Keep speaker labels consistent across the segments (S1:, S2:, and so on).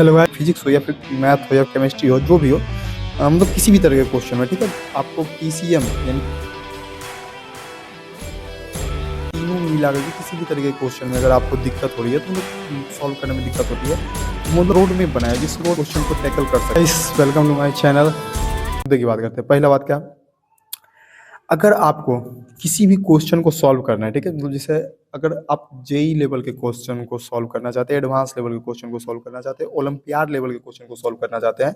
S1: Hello guys, physics हो या फिर मैथ हो या केमिस्ट्री हो, जो भी हो, मतलब किसी भी तरह के क्वेश्चन में, ठीक है, आपको पीसीएम यानी तीनों मिला करके किसी भी तरह के क्वेश्चन में अगर आपको दिक्कत हो रही है तो मतलब सॉल्व करने में दिक्कत होती है तो मतलब रोड मैप बनाया जिस रोड क्वेश्चन को टैकल कर सकते हैं। Welcome to my channel. मुद्दे की बात करते हैं। पहला बात क्या, अगर आपको किसी भी क्वेश्चन को सॉल्व करना है, ठीक है, मतलब जैसे अगर आप जेई लेवल के क्वेश्चन को सॉल्व करना चाहते हैं, एडवांस लेवल के क्वेश्चन को सॉल्व करना चाहते हैं, ओलंपियाड लेवल के क्वेश्चन को सॉल्व करना चाहते हैं,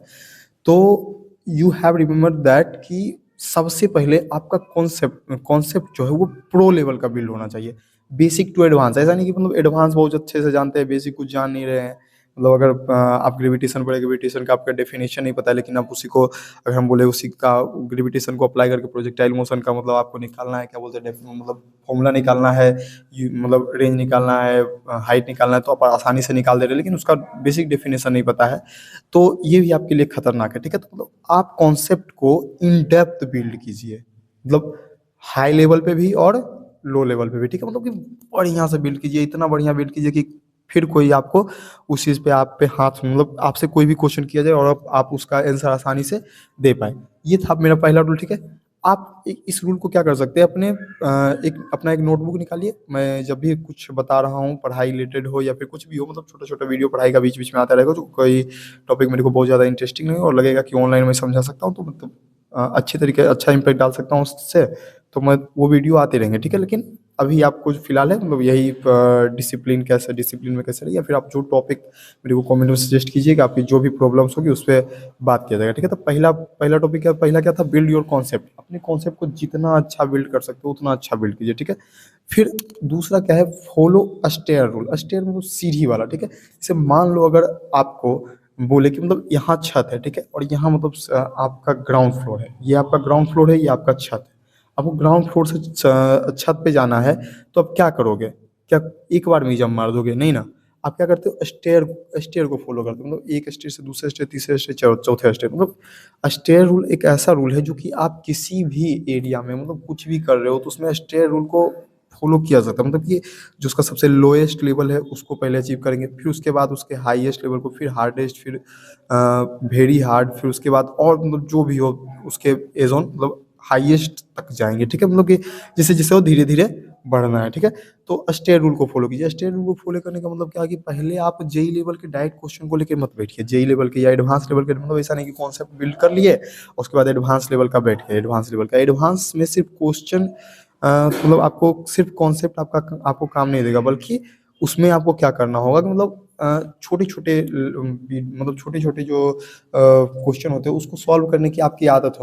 S1: तो यू हैव रिमेम्बर दैट कि सबसे पहले आपका कॉन्सेप्ट कॉन्सेप्ट जो है वो प्रो लेवल का बिल्ड होना चाहिए। बेसिक टू एडवांस, ऐसा नहीं कि मतलब एडवांस बहुत अच्छे से जानते हैं, बेसिक कुछ जान नहीं रहे हैं। मतलब अगर आप ग्रेविटेशन पढ़े, ग्रेविटेशन का आपका डेफिनेशन नहीं पता है, लेकिन आप उसी को अगर हम बोले उसी का ग्रेविटेशन को अप्लाई करके प्रोजेक्टाइल मोशन का मतलब आपको निकालना है, क्या बोलते हैं, मतलब फॉर्मूला निकालना है, मतलब रेंज निकालना है, हाइट निकालना है, तो आप आसानी से निकाल दे रहे हैं, लेकिन उसका बेसिक डेफिनेशन नहीं पता है, तो ये भी आपके लिए खतरनाक है। ठीक है, तो मतलब आप कॉन्सेप्ट को इन डेप्थ बिल्ड कीजिए, मतलब हाई लेवल पे भी और लो लेवल पे भी। ठीक है, मतलब कि बढ़िया से बिल्ड कीजिए, इतना बढ़िया बिल्ड कीजिए कि फिर कोई आपको उस चीज़ पे आप पे हाथ, मतलब आपसे कोई भी क्वेश्चन किया जाए और आप उसका आंसर आसानी से दे पाए। ये था मेरा पहला रूल। ठीक है, आप इस रूल को क्या कर सकते हैं, अपने अपना एक नोटबुक निकालिए। मैं जब भी कुछ बता रहा हूँ, पढ़ाई रिलेटेड हो या फिर कुछ भी हो, मतलब छोटा छोटा वीडियो पढ़ाई का बीच बीच में आता रहेगा, जो कोई टॉपिक मेरे को बहुत ज़्यादा इंटरेस्टिंग नहीं हो और लगेगा कि ऑनलाइन में समझा सकता हूँ, तो मतलब अच्छे तरीके अच्छा इम्पैक्ट डाल सकता हूँ उससे, तो मैं वो वीडियो आते रहेंगे। ठीक है, लेकिन अभी आपको फिलहाल है मतलब यही डिसिप्लिन कैसे, डिसिप्लिन में कैसे रहे, या फिर आप जो टॉपिक मेरे को कमेंट में सजेस्ट कीजिएगा, आपकी जो भी प्रॉब्लम्स होगी उस पर बात किया जाएगा। ठीक है, तो पहला पहला टॉपिक क्या, पहला क्या था, बिल्ड योर कॉन्सेप्ट। अपने कॉन्सेप्ट को जितना अच्छा बिल्ड कर सकते हो उतना अच्छा बिल्ड कीजिए। ठीक है, फिर दूसरा क्या है, फॉलो अस्टेयर रूल। अस्टेयर मतलब सीढ़ी वाला। ठीक है, जैसे मान लो अगर आपको बोले कि मतलब यहाँ छत है, ठीक है, और यहाँ मतलब आपका ग्राउंड फ्लोर है, ये आपका ग्राउंड फ्लोर है, ये आपका छत है। आपको ग्राउंड फ्लोर से छत पे जाना है, तो आप क्या करोगे, क्या एक बार में ही जंप मार दोगे? नहीं ना, आप क्या करते हो, स्टेयर स्टेयर को फॉलो करते हो, मतलब एक स्टेयर से दूसरे स्टेयर, तीसरे स्टेयर, चौथे स्टेयर। मतलब स्टेयर रूल एक ऐसा रूल है जो कि आप किसी भी एरिया में मतलब कुछ भी कर रहे हो तो उसमें स्टेयर रूल को फॉलो किया जाता है। मतलब कि जो उसका सबसे लोएस्ट लेवल है उसको पहले अचीव करेंगे, फिर उसके बाद उसके हाईएस्ट लेवल को, फिर हार्डेस्ट, फिर वेरी हार्ड, फिर उसके बाद और मतलब जो भी हो उसके एजोन मतलब हाईएस्ट तक जाएंगे। ठीक है, मतलब कि जैसे जैसे वो धीरे धीरे बढ़ना है। ठीक है, तो स्टेयर रूल को फॉलो कीजिए। स्टेयर रूल को फॉलो करने का मतलब क्या है कि पहले आप जेई लेवल के डायरेक्ट क्वेश्चन को लेकर मत बैठिए। जेई लेवल के या एडवांस लेवल के, मतलब ऐसा नहीं कि कॉन्सेप्ट बिल्ड कर लिए उसके बाद एडवांस लेवल का बैठ गए। एडवांस लेवल का, एडवांस में सिर्फ क्वेश्चन मतलब आपको सिर्फ कॉन्सेप्ट आपका आपको काम नहीं देगा, बल्कि उसमें आपको क्या करना होगा कि मतलब छोटे छोटे मतलब छोटे छोटे जो क्वेश्चन होते हैं उसको सॉल्व करने की आपको आदत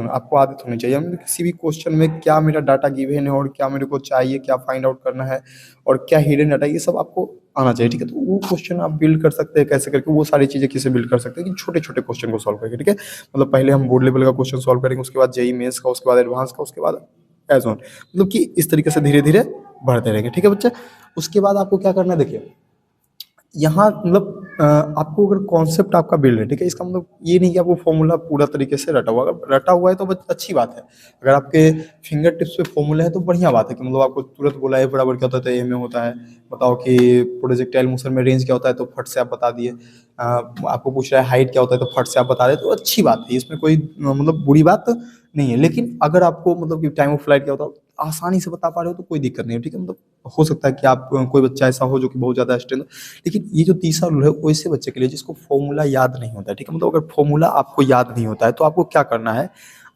S1: होनी चाहिए। मतलब किसी भी क्वेश्चन में क्या मेरा डाटा गिवन है और क्या मेरे को चाहिए, क्या फाइंड आउट करना है और क्या हिडन डाटा, ये सब आपको आना चाहिए। ठीक है, तो वो क्वेश्चन आप बिल्ड कर सकते हैं कैसे करके, वो सारी चीज़ें कैसे बिल्ड कर सकते हैं कि छोटे छोटे क्वेश्चन को सॉल्व करके। ठीक है, मतलब पहले हम बोर्ड लेवल का क्वेश्चन सॉल्व करेंगे, उसके बाद जेई मेंस का, उसके बाद एडवांस का, उसके बाद एज ऑन, मतलब कि इस तरीके से धीरे धीरे बढ़ते रहेंगे। ठीक है बच्चे, उसके बाद आपको क्या करना है, देखिए यहाँ मतलब आपको अगर कॉन्सेप्ट आपका बिल्ड है, ठीक है, इसका मतलब ये नहीं कि आपको फॉर्मूला पूरा तरीके से रटा हुआ, अगर रटा हुआ है तो अच्छी बात है। अगर आपके फिंगर टिप्स पे फॉर्मूला है तो बढ़िया बात है कि मतलब आपको तुरंत बोला है बराबर क्या होता है तो ए में होता है, बताओ कि प्रोजेक्टाइल मोशन में रेंज क्या होता है तो फट से आप बता दिए। आपको पूछ रहा है हाइट क्या होता है तो फट से आप बता दे, तो अच्छी बात है, इसमें कोई मतलब बुरी बात नहीं है। लेकिन अगर आपको मतलब कि टाइम ऑफ फ्लाइट क्या होता है आसानी से बता पा रहे हो तो कोई दिक्कत नहीं है। ठीक है, मतलब हो सकता है कि आप कोई बच्चा ऐसा हो जो कि बहुत ज़्यादा स्ट्रेंथ, लेकिन ये जो तीसरा रूल है वो ऐसे बच्चे के लिए जिसको फॉर्मूला याद नहीं होता है। ठीक है, मतलब अगर फॉर्मूला आपको याद नहीं होता है तो आपको क्या करना है,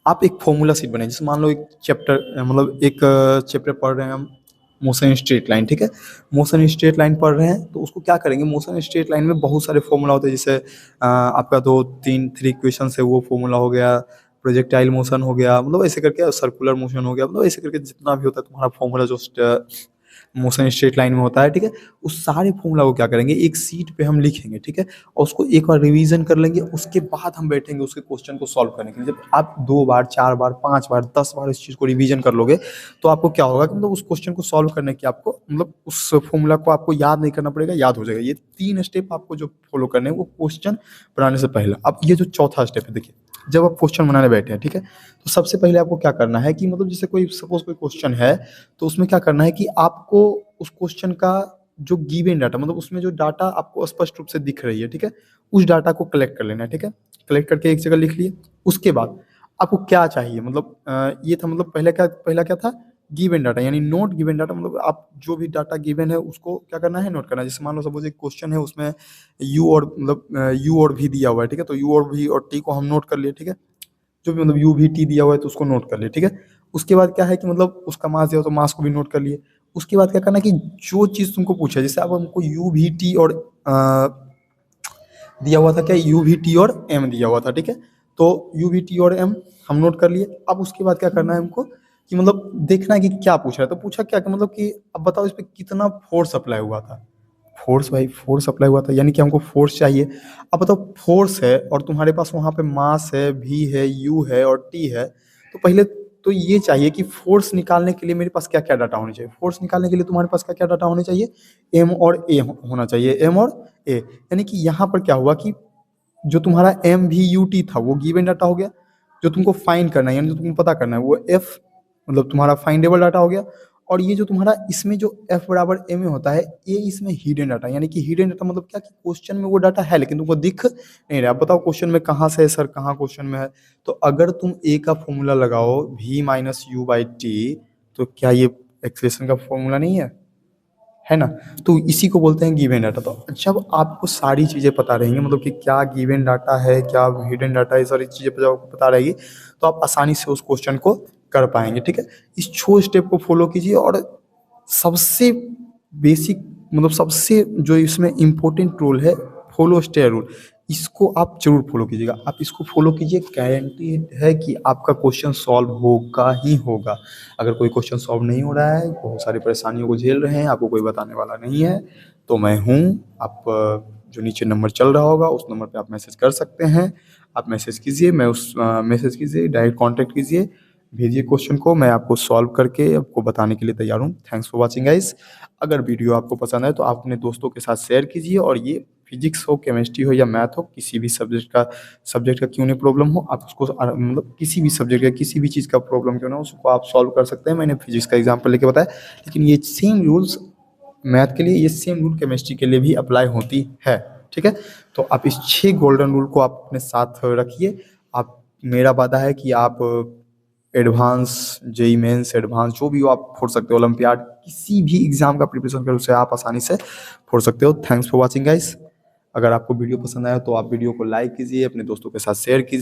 S1: आप एक फॉर्मूला शीट बनाइए। जैसे मान लो एक चैप्टर मतलब एक चैप्टर पढ़ रहे हैं हम, मोशन स्ट्रेट लाइन। ठीक है, मोशन स्ट्रेट लाइन पढ़ रहे हैं तो उसको क्या करेंगे, मोशन स्ट्रेट लाइन में बहुत सारे फॉर्मूला होते हैं, जैसे आपका दो तीन थ्री इक्वेशन है वो फॉर्मूला हो गया, प्रोजेक्टाइल मोशन हो गया, मतलब ऐसे करके सर्कुलर मोशन हो गया, मतलब ऐसे करके जितना भी होता है तुम्हारा फॉर्मूला जो मोशन स्ट्रेट लाइन में होता है। ठीक है, उस सारे फॉर्मूला को क्या करेंगे एक सीट पे हम लिखेंगे। ठीक है, और उसको एक बार रिवीजन कर लेंगे, उसके बाद हम बैठेंगे उसके क्वेश्चन को सॉल्व करने के लिए। जब आप 2 बार 4 बार 5 बार 10 बार इस चीज़ को रिवीजन कर लोगे तो आपको क्या होगा कि मतलब उस क्वेश्चन को सॉल्व करने की आपको मतलब उस फॉर्मूला को आपको याद नहीं करना पड़ेगा, याद हो जाएगा। ये 3 स्टेप आपको जो फॉलो करने हैं वो क्वेश्चन बनाने से पहले। अब ये जो चौथा स्टेप है, देखिए जब आप क्वेश्चन बनाने बैठे हैं, ठीक है, तो सबसे पहले आपको क्या करना है कि मतलब जैसे कोई सपोज कोई क्वेश्चन है तो उसमें क्या करना है कि आपको उस क्वेश्चन का जो गिवन डाटा मतलब उसमें जो डाटा आपको स्पष्ट रूप से दिख रही है, ठीक है, उस डाटा को कलेक्ट कर लेना है, ठीक है। कलेक्ट करके एक जगह लिख लिए। उसके बाद आपको क्या चाहिए, मतलब ये था, मतलब पहला क्या था, गिवन डाटा, यानी नोट गिवन डाटा, मतलब आप जो भी डाटा गिवन है उसको क्या करना है, नोट करना है। जैसे मान लो सपोज एक क्वेश्चन है, उसमें यू और मतलब यू और भी दिया हुआ है, ठीक है, तो यू और भी और टी को हम नोट कर लिए, ठीक है। जो भी मतलब यू भी टी दिया हुआ है तो उसको नोट कर लिए, ठीक है। उसके बाद क्या है कि मतलब उसका मास दिया हो तो मास को भी नोट कर लिए। उसके बाद क्या करना है कि जो चीज़ तुमको पूछा है, जैसे अब हमको यू भी टी और दिया हुआ था, क्या यू वी टी और एम दिया हुआ था, ठीक है। तो यू वी टी और एम हम नोट कर लिए। अब उसके बाद क्या करना है हमको कि मतलब देखना है कि क्या पूछा है। तो पूछा क्या कि मतलब कि अब बताओ इस पे कितना फोर्स अप्लाई हुआ था। फोर्स, भाई फोर्स अप्लाई हुआ था यानी कि हमको फोर्स चाहिए। अब बताओ फोर्स है और तुम्हारे पास वहाँ पे मास है, भी है, यू है और टी है। तो पहले तो ये चाहिए कि फोर्स निकालने के लिए मेरे पास क्या क्या डाटा होने चाहिए। फोर्स निकालने के लिए तुम्हारे पास क्या क्या डाटा होने चाहिए, एम और ए होना चाहिए, एम और ए। यानी कि यहाँ पर क्या हुआ कि जो तुम्हारा एम वी यू टी था वो गिवन डाटा हो गया। जो तुमको फाइंड करना है यानी जो तुमको पता करना है वो एफ मतलब तुम्हारा फाइंडेबल डाटा हो गया। और ये जो तुम्हारा इसमें जो एफ बराबर एम ए होता है, ये इसमें हिडन डाटा, यानी कि हिडन डाटा मतलब क्या कि क्वेश्चन में वो डाटा है लेकिन तुमको दिख नहीं रहा। बताओ क्वेश्चन में कहाँ से है सर, कहाँ क्वेश्चन में है। तो अगर तुम ए का फॉर्मूला लगाओ v minus u by t, तो क्या ये एक्सप्रेशन का फॉर्मूला नहीं है ना। तो इसी को बोलते हैं गिवन डाटा। तो जब आपको सारी चीज़ें पता रहेंगी, मतलब कि क्या गिवन डाटा है, क्या हिडन डाटा है, सारी चीज़ें जब आपको पता रहेगी तो आप आसानी से उस क्वेश्चन को कर पाएंगे, ठीक है। इस छो स्टेप को फॉलो कीजिए। और सबसे बेसिक मतलब सबसे जो इसमें इम्पोर्टेंट रूल है, फॉलो स्टेयर रूल, इसको आप जरूर फॉलो कीजिएगा। आप इसको फॉलो कीजिए, गारंटी है कि आपका क्वेश्चन सॉल्व होगा ही होगा। अगर कोई क्वेश्चन सॉल्व नहीं हो रहा है, बहुत सारी परेशानियों को झेल रहे हैं, आपको कोई बताने वाला नहीं है, तो मैं हूँ। आप जो नीचे नंबर चल रहा होगा उस नंबर पे आप मैसेज कर सकते हैं। आप मैसेज कीजिए, मैं उस मैसेज कीजिए, डायरेक्ट कांटेक्ट कीजिए, भेजिए क्वेश्चन को, मैं आपको सॉल्व करके आपको बताने के लिए तैयार हूँ। Thanks for watching guys. अगर वीडियो आपको पसंद आए तो आप अपने दोस्तों के साथ शेयर कीजिए। और ये फिजिक्स हो, केमिस्ट्री हो या मैथ हो, किसी भी सब्जेक्ट का क्यों नहीं प्रॉब्लम हो, आप उसको मतलब किसी भी सब्जेक्ट का किसी भी चीज़ का प्रॉब्लम क्यों ना हो, उसको आप सॉल्व कर सकते हैं। मैंने फिजिक्स का एग्जाम्पल लेके बताया, लेकिन ये सेम रूल्स मैथ के लिए, ये सेम रूल केमिस्ट्री के लिए भी अप्लाई होती है, ठीक है। तो आप इस 6 गोल्डन रूल को आप अपने साथ रखिए। आप, मेरा वादा है कि आप एडवांस जेई मेंस, एडवांस जो भी हो आप फोड़ सकते हो। ओलंपियाड किसी भी एग्जाम का प्रिपरेशन करो उसे आप आसानी से फोड़ सकते हो। Thanks for watching guys. अगर आपको वीडियो पसंद आया तो आप वीडियो को लाइक कीजिए, अपने दोस्तों के साथ शेयर कीजिए।